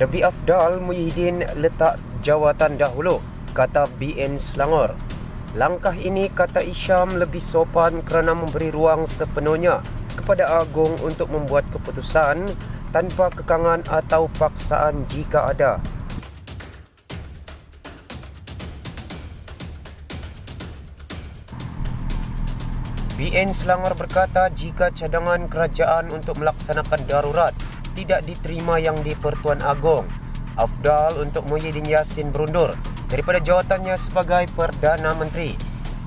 Lebih afdal Muhyiddin letak jawatan dahulu, kata BN Selangor. Langkah ini, kata Isham, lebih sopan kerana memberi ruang sepenuhnya kepada Agong untuk membuat keputusan tanpa kekangan atau paksaan jika ada. BN Selangor berkata jika cadangan kerajaan untuk melaksanakan darurat tidak diterima yang di-Pertuan Agong, afdal untuk Muhyiddin Yassin berundur daripada jawatannya sebagai Perdana Menteri.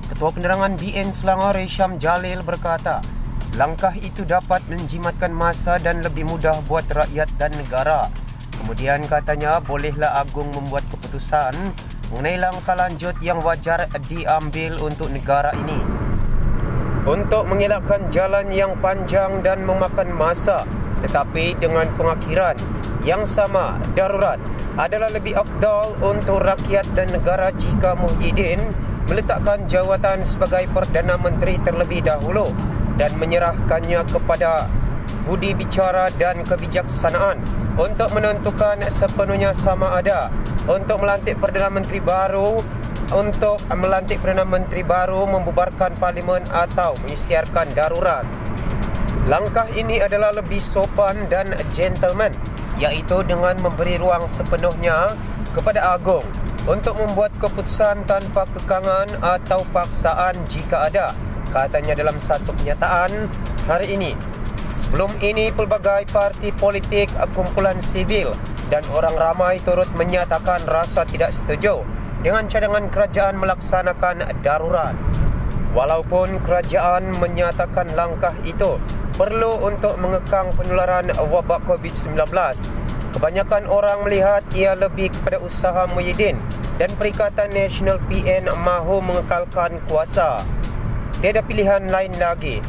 Ketua Penerangan BN Selangor Hisham Jalil berkata, langkah itu dapat menjimatkan masa dan lebih mudah buat rakyat dan negara. Kemudian katanya bolehlah Agong membuat keputusan mengenai langkah lanjut yang wajar diambil untuk negara ini. Untuk mengelakkan jalan yang panjang dan memakan masa, tetapi dengan pengakhiran yang sama, darurat adalah lebih afdal untuk rakyat dan negara jika Muhyiddin meletakkan jawatan sebagai Perdana Menteri terlebih dahulu dan menyerahkannya kepada budi bicara dan kebijaksanaan untuk menentukan sepenuhnya sama ada untuk melantik Perdana Menteri baru, membubarkan parlimen atau mengisytiharkan darurat. Langkah ini adalah lebih sopan dan gentleman, iaitu dengan memberi ruang sepenuhnya kepada Agong untuk membuat keputusan tanpa kekangan atau paksaan jika ada, katanya dalam satu kenyataan hari ini. Sebelum ini, pelbagai parti politik, kumpulan sivil dan orang ramai turut menyatakan rasa tidak setuju dengan cadangan kerajaan melaksanakan darurat. Walaupun kerajaan menyatakan langkah itu perlu untuk mengekang penularan wabak COVID-19, kebanyakan orang melihat ia lebih kepada usaha Muhyiddin dan Perikatan Nasional PN mahu mengekalkan kuasa. Tiada pilihan lain lagi.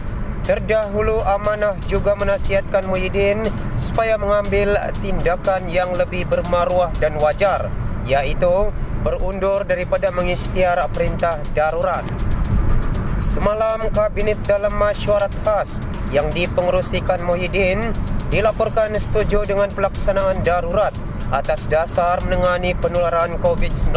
Terdahulu amanah juga menasihatkan Muhyiddin supaya mengambil tindakan yang lebih bermaruah dan wajar, iaitu berundur daripada mengisytihar perintah darurat. Semalam, Kabinet dalam mesyuarat khas yang dipengerusikan Muhyiddin dilaporkan setuju dengan pelaksanaan darurat atas dasar menangani penularan COVID-19.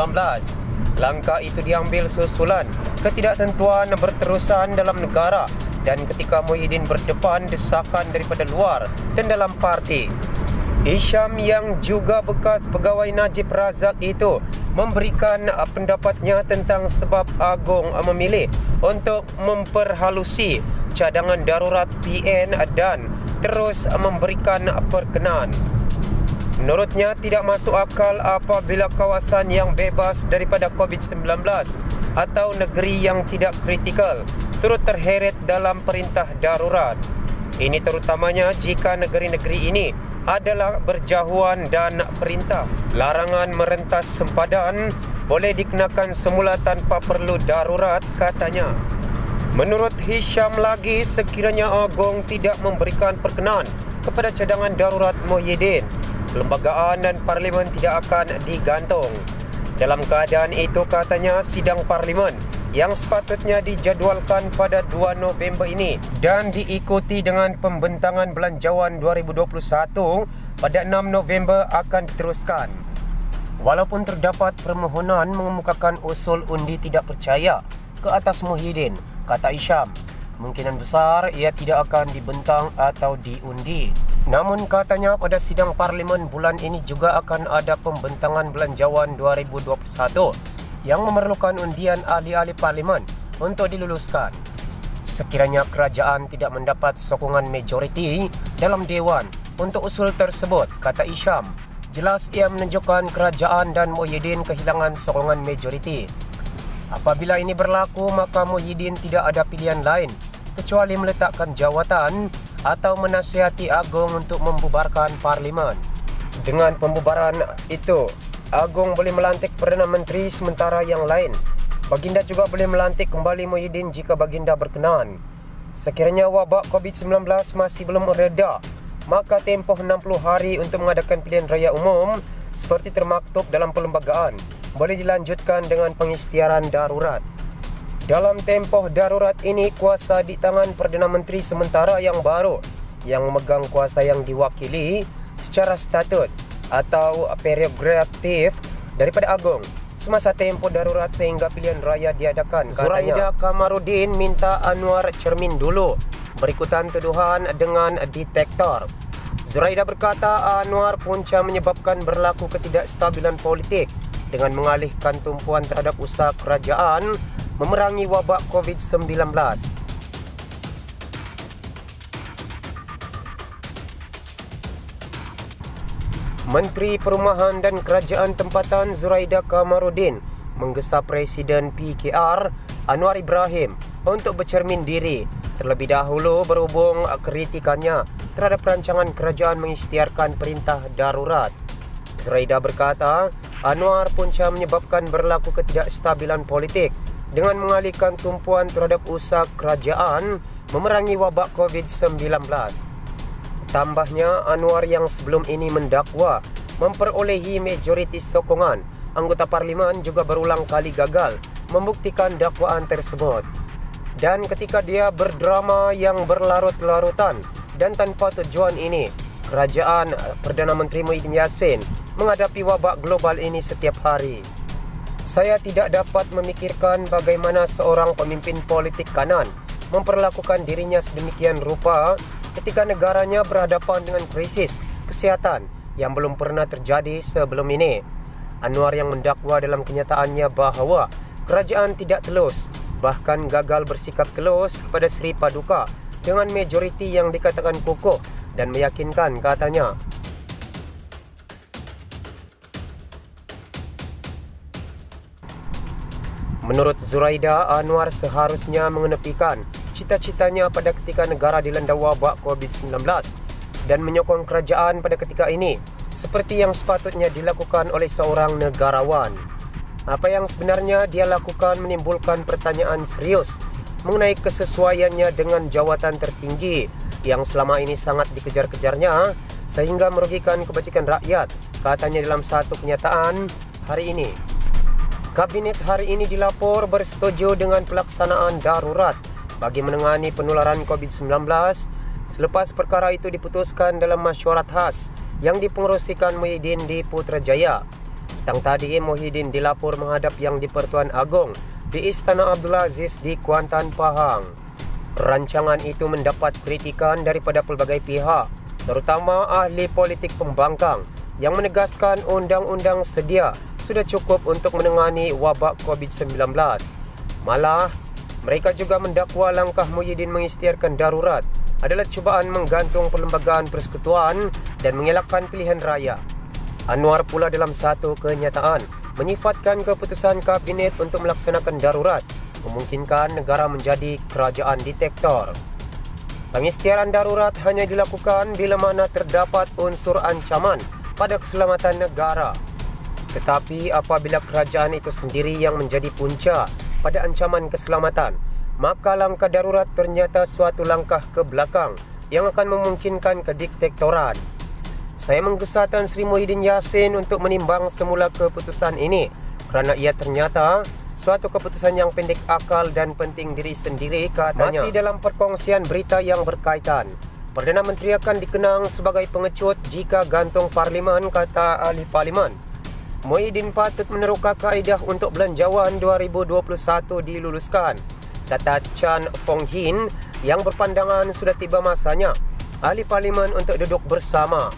Langkah itu diambil susulan ketidaktentuan berterusan dalam negara dan ketika Muhyiddin berdepan desakan daripada luar dan dalam parti. Hisham yang juga bekas pegawai Najib Razak itu memberikan pendapatnya tentang sebab Agong memilih untuk memperhalusi cadangan darurat PN dan terus memberikan perkenan. Menurutnya tidak masuk akal apabila kawasan yang bebas daripada COVID-19 atau negeri yang tidak kritikal turut terheret dalam perintah darurat. Ini terutamanya jika negeri-negeri ini adalah berjauhan dan perintah larangan merentas sempadan boleh dikenakan semula tanpa perlu darurat, katanya. Menurut Hisham lagi, sekiranya Agong tidak memberikan perkenan kepada cadangan darurat Muhyiddin, perlembagaan dan parlimen tidak akan digantung. Dalam keadaan itu, katanya, sidang parlimen yang sepatutnya dijadualkan pada 2 November ini dan diikuti dengan pembentangan belanjawan 2021 pada 6 November akan diteruskan. Walaupun terdapat permohonan mengemukakan usul undi tidak percaya ke atas Muhyiddin, kata Isham, kemungkinan besar ia tidak akan dibentang atau diundi. Namun katanya pada sidang parlimen bulan ini juga akan ada pembentangan belanjawan 2021 yang memerlukan undian ahli-ahli parlimen untuk diluluskan. Sekiranya kerajaan tidak mendapat sokongan majoriti dalam Dewan untuk usul tersebut, kata Isham, jelas ia menunjukkan kerajaan dan Muhyiddin kehilangan sokongan majoriti. Apabila ini berlaku, maka Muhyiddin tidak ada pilihan lain kecuali meletakkan jawatan atau menasihati Agong untuk membubarkan parlimen. Dengan pembubaran itu, Agong boleh melantik Perdana Menteri sementara yang lain. Baginda juga boleh melantik kembali Muhyiddin jika Baginda berkenan. Sekiranya wabak COVID-19 masih belum mereda, maka tempoh 60 hari untuk mengadakan pilihan raya umum seperti termaktub dalam perlembagaan boleh dilanjutkan dengan pengisytiharan darurat. Dalam tempoh darurat ini, kuasa di tangan Perdana Menteri sementara yang baru yang memegang kuasa yang diwakili secara statut atau prerogatif daripada Agong semasa tempoh darurat sehingga pilihan raya diadakan. Zuraida Kamarudin minta Anwar cermin dulu berikutan tuduhan dengan detektor. Zuraida berkata Anwar punca menyebabkan berlaku ketidakstabilan politik dengan mengalihkan tumpuan terhadap usaha kerajaan memerangi wabak COVID-19. Menteri Perumahan dan Kerajaan Tempatan Zuraida Kamarudin menggesa Presiden PKR Anwar Ibrahim untuk bercermin diri terlebih dahulu berhubung kritikannya terhadap rancangan kerajaan mengisytiharkan perintah darurat. Zuraida berkata Anwar punca menyebabkan berlaku ketidakstabilan politik dengan mengalihkan tumpuan terhadap usaha kerajaan memerangi wabak COVID-19. Tambahnya, Anwar yang sebelum ini mendakwa memperolehi majoriti sokongan anggota parlimen juga berulang kali gagal membuktikan dakwaan tersebut. Dan ketika dia berdrama yang berlarut-larutan dan tanpa tujuan ini, kerajaan Perdana Menteri Muhyiddin Yassin menghadapi wabak global ini setiap hari. Saya tidak dapat memikirkan bagaimana seorang pemimpin politik kanan memperlakukan dirinya sedemikian rupa ketika negaranya berhadapan dengan krisis kesihatan yang belum pernah terjadi sebelum ini. Anwar yang mendakwa dalam kenyataannya bahawa kerajaan tidak telus, bahkan gagal bersikap telus kepada Sri Paduka dengan majoriti yang dikatakan kukuh dan meyakinkan, katanya. Menurut Zuraida, Anwar seharusnya mengenepikan cita-citanya pada ketika negara dilanda wabak COVID-19 dan menyokong kerajaan pada ketika ini seperti yang sepatutnya dilakukan oleh seorang negarawan. Apa yang sebenarnya dia lakukan menimbulkan pertanyaan serius mengenai kesesuaiannya dengan jawatan tertinggi yang selama ini sangat dikejar-kejarnya sehingga merugikan kebajikan rakyat, katanya dalam satu kenyataan hari ini. Kabinet hari ini dilapor bersetuju dengan pelaksanaan darurat bagi menangani penularan COVID-19 selepas perkara itu diputuskan dalam mesyuarat khas yang dipengerusikan Muhyiddin di Putrajaya. Petang tadi, Muhyiddin dilapor menghadap Yang di-Pertuan Agong di Istana Abdul Aziz di Kuantan, Pahang. Rancangan itu mendapat kritikan daripada pelbagai pihak, terutama ahli politik pembangkang yang menegaskan undang-undang sedia sudah cukup untuk menangani wabak COVID-19. Malah, mereka juga mendakwa langkah Muhyiddin mengisytiharkan darurat adalah cubaan menggantung perlembagaan persekutuan dan mengelakkan pilihan raya. Anwar pula dalam satu kenyataan menyifatkan keputusan kabinet untuk melaksanakan darurat memungkinkan negara menjadi kerajaan detektor. Pengisytiharan darurat hanya dilakukan bila mana terdapat unsur ancaman pada keselamatan negara. Tetapi apabila kerajaan itu sendiri yang menjadi punca pada ancaman keselamatan, maka langkah darurat ternyata suatu langkah ke belakang yang akan memungkinkan kediktektoran. Saya menggesa Tan Sri Muhyiddin Yassin untuk menimbang semula keputusan ini kerana ia ternyata suatu keputusan yang pendek akal dan penting diri sendiri, katanya. Masih dalam perkongsian berita yang berkaitan, Perdana Menteri akan dikenang sebagai pengecut jika gantung parlimen, kata ahli parlimen. Muhyiddin patut meneroka kaedah untuk belanjawan 2021 diluluskan, kata Chan Fong Hin yang berpandangan sudah tiba masanya ahli parlimen untuk duduk bersama.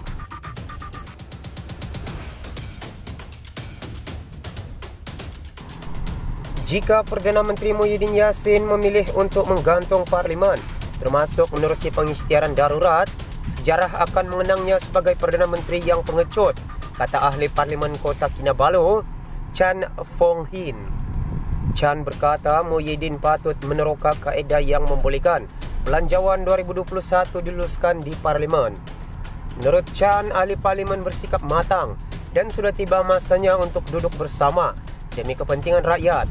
Jika Perdana Menteri Muhyiddin Yassin memilih untuk menggantung parlimen, termasuk menerusi pengisytiharan darurat, sejarah akan mengenangnya sebagai Perdana Menteri yang pengecut, kata ahli Parlimen Kota Kinabalu, Chan Fong Hin. Chan berkata Muhyiddin patut meneroka kaedah yang membolehkan belanjawan 2021 diluluskan di Parlimen. Menurut Chan, ahli Parlimen bersikap matang dan sudah tiba masanya untuk duduk bersama demi kepentingan rakyat.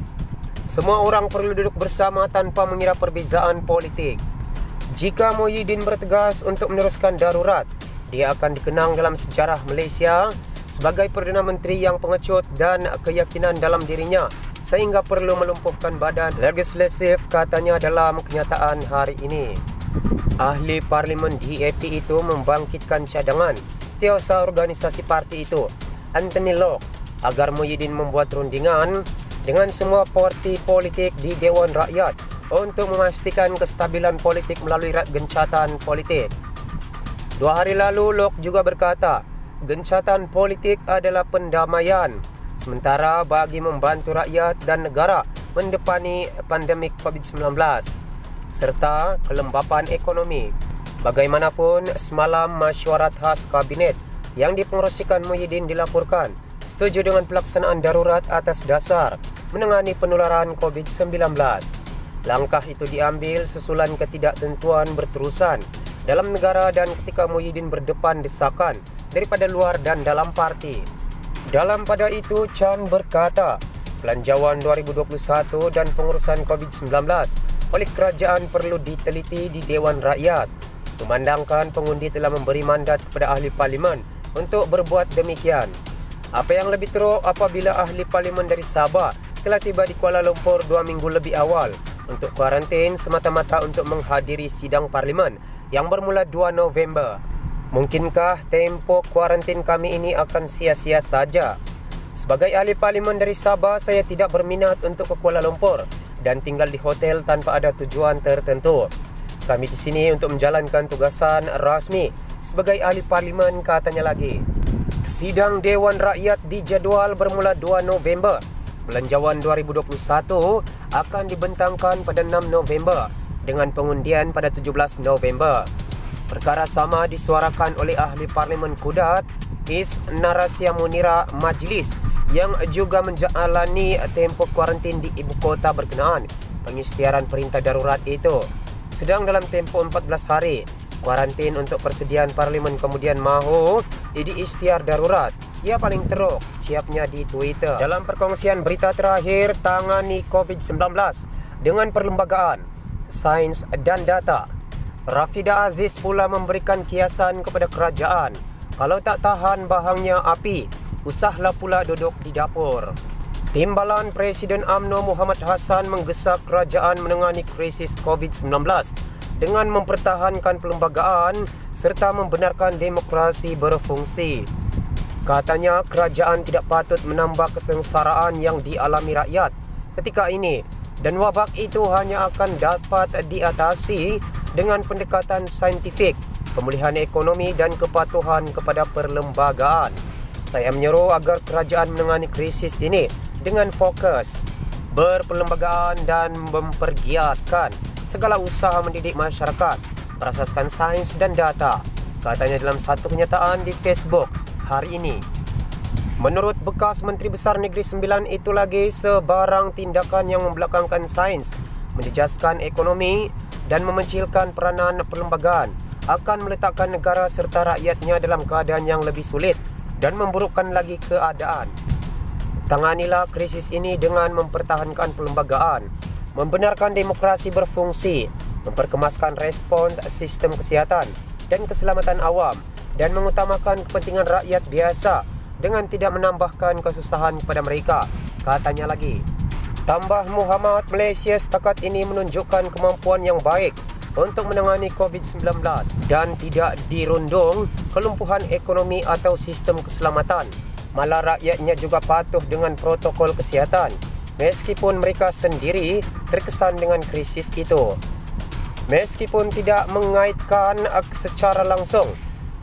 Semua orang perlu duduk bersama tanpa mengira perbezaan politik. Jika Muhyiddin bertegas untuk meneruskan darurat, dia akan dikenang dalam sejarah Malaysia sebagai Perdana Menteri yang pengecut dan keyakinan dalam dirinya sehingga perlu melumpuhkan badan legislatif, katanya dalam kenyataan hari ini. Ahli Parlimen DAP itu membangkitkan cadangan Setiausaha organisasi parti itu, Anthony Locke, agar Muhyiddin membuat rundingan dengan semua parti politik di Dewan Rakyat untuk memastikan kestabilan politik melalui gencatan politik. 2 hari lalu, Locke juga berkata, gencatan politik adalah pendamaian sementara bagi membantu rakyat dan negara mendepani pandemik COVID-19 serta kelembapan ekonomi. Bagaimanapun, semalam mesyuarat khas kabinet yang dipengerusikan Muhyiddin dilaporkan setuju dengan pelaksanaan darurat atas dasar menangani penularan COVID-19. Langkah itu diambil susulan ketidaktentuan berterusan dalam negara dan ketika Muhyiddin berdepan desakan daripada luar dan dalam parti. Dalam pada itu, Chan berkata, belanjawan 2021 dan pengurusan COVID-19 oleh kerajaan perlu diteliti di Dewan Rakyat. Memandangkan pengundi telah memberi mandat kepada ahli parlimen untuk berbuat demikian. Apa yang lebih teruk apabila ahli parlimen dari Sabah telah tiba di Kuala Lumpur 2 minggu lebih awal untuk kuarantin semata-mata untuk menghadiri sidang parlimen yang bermula 2 November. Mungkinkah tempoh kuarantin kami ini akan sia-sia saja? Sebagai ahli parlimen dari Sabah, saya tidak berminat untuk ke Kuala Lumpur dan tinggal di hotel tanpa ada tujuan tertentu. Kami di sini untuk menjalankan tugasan rasmi sebagai ahli parlimen, katanya lagi. Sidang Dewan Rakyat dijadual bermula 2 November. Belanjawan 2021 akan dibentangkan pada 6 November dengan pengundian pada 17 November. Perkara sama disuarakan oleh ahli parlimen Kudat, Is Narasya Munira Majlis yang juga menjalani tempoh kuarantin di ibu kota berkenaan pengisytiharan perintah darurat itu. Sedang dalam tempoh 14 hari, kuarantin untuk persediaan parlimen kemudian mahu diisytihar darurat. Ia paling teruk, ciapnya di Twitter. Dalam perkongsian berita terakhir, tangani COVID-19 dengan perlembagaan, sains dan data. Rafidah Aziz pula memberikan kiasan kepada kerajaan. Kalau tak tahan bahangnya api, usahlah pula duduk di dapur. Timbalan Presiden UMNO Muhammad Hassan menggesak kerajaan menangani krisis COVID-19 dengan mempertahankan perlembagaan serta membenarkan demokrasi berfungsi. Katanya kerajaan tidak patut menambah kesengsaraan yang dialami rakyat ketika ini dan wabak itu hanya akan dapat diatasi dengan pendekatan saintifik, pemulihan ekonomi dan kepatuhan kepada perlembagaan. Saya menyeru agar kerajaan menangani krisis ini dengan fokus, berperlembagaan dan mempergiatkan segala usaha mendidik masyarakat berasaskan sains dan data, katanya dalam satu kenyataan di Facebook hari ini. Menurut bekas Menteri Besar Negeri Sembilan itu lagi, sebarang tindakan yang membelakangkan sains, menjejaskan ekonomi dan memecilkan peranan perlembagaan akan meletakkan negara serta rakyatnya dalam keadaan yang lebih sulit dan memburukkan lagi keadaan. Tanganilah krisis ini dengan mempertahankan perlembagaan, membenarkan demokrasi berfungsi, memperkemaskan respons sistem kesihatan dan keselamatan awam dan mengutamakan kepentingan rakyat biasa dengan tidak menambahkan kesusahan kepada mereka, katanya lagi. Tambah Muhammad, Malaysia setakat ini menunjukkan kemampuan yang baik untuk menangani COVID-19 dan tidak dirundung kelumpuhan ekonomi atau sistem keselamatan. Malah rakyatnya juga patuh dengan protokol kesihatan meskipun mereka sendiri terkesan dengan krisis itu. Meskipun tidak mengaitkan secara langsung,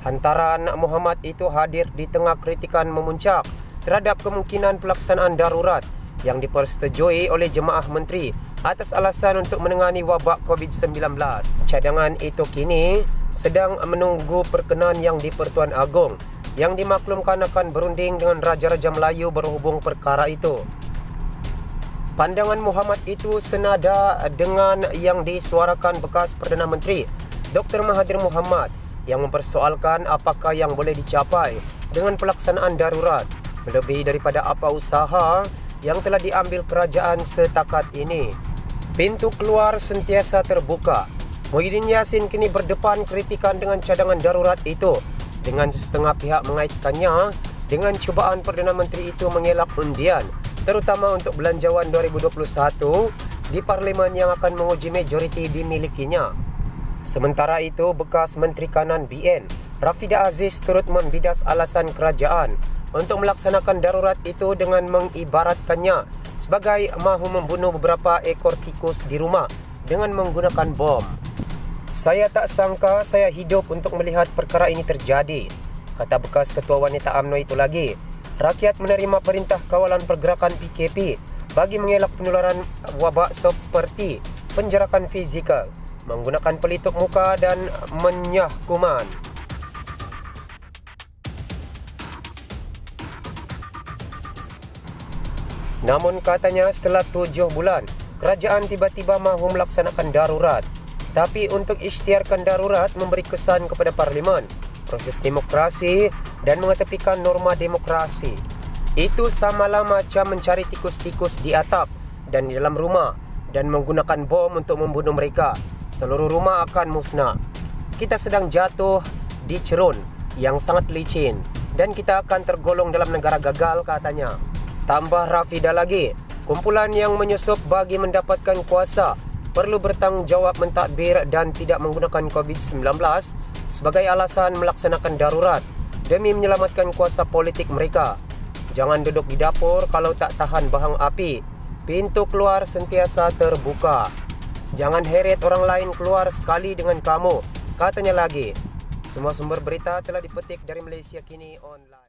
hantaran Muhammad itu hadir di tengah kritikan memuncak terhadap kemungkinan pelaksanaan darurat yang dipersetujui oleh jemaah menteri atas alasan untuk menangani wabak COVID-19. Cadangan itu kini sedang menunggu perkenan yang di-Pertuan Agong yang dimaklumkan akan berunding dengan Raja-Raja Melayu berhubung perkara itu. Pandangan Muhammad itu senada dengan yang disuarakan bekas Perdana Menteri Dr. Mahathir Mohamad yang mempersoalkan apakah yang boleh dicapai dengan pelaksanaan darurat melebihi daripada apa usaha yang telah diambil kerajaan setakat ini. Pintu keluar sentiasa terbuka. Muhyiddin Yassin kini berdepan kritikan dengan cadangan darurat itu dengan setengah pihak mengaitkannya dengan cubaan Perdana Menteri itu mengelak undian terutama untuk belanjawan 2021 di parlimen yang akan menguji majoriti dimilikinya. Sementara itu, bekas Menteri Kanan BN Rafidah Aziz turut membidas alasan kerajaan untuk melaksanakan darurat itu dengan mengibaratkannya sebagai mahu membunuh beberapa ekor tikus di rumah dengan menggunakan bom. "Saya tak sangka saya hidup untuk melihat perkara ini terjadi," kata bekas Ketua Wanita UMNO itu lagi. Rakyat menerima perintah kawalan pergerakan PKP bagi mengelak penularan wabak seperti penjarakan fizikal, menggunakan pelitup muka dan menyah kuman. Namun katanya setelah 7 bulan, kerajaan tiba-tiba mahu melaksanakan darurat. Tapi untuk isytiharkan darurat memberi kesan kepada Parlimen, proses demokrasi dan mengetepikan norma demokrasi. Itu samalah macam mencari tikus-tikus di atap dan di dalam rumah dan menggunakan bom untuk membunuh mereka. Seluruh rumah akan musnah. Kita sedang jatuh di cerun yang sangat licin dan kita akan tergolong dalam negara gagal, katanya. Tambah Rafidah lagi, kumpulan yang menyusup bagi mendapatkan kuasa perlu bertanggungjawab mentadbir dan tidak menggunakan COVID-19 sebagai alasan melaksanakan darurat demi menyelamatkan kuasa politik mereka. Jangan duduk di dapur kalau tak tahan bahang api. Pintu keluar sentiasa terbuka. Jangan heret orang lain keluar sekali dengan kamu, katanya lagi. Semua sumber berita telah dipetik dari Malaysia Kini Online.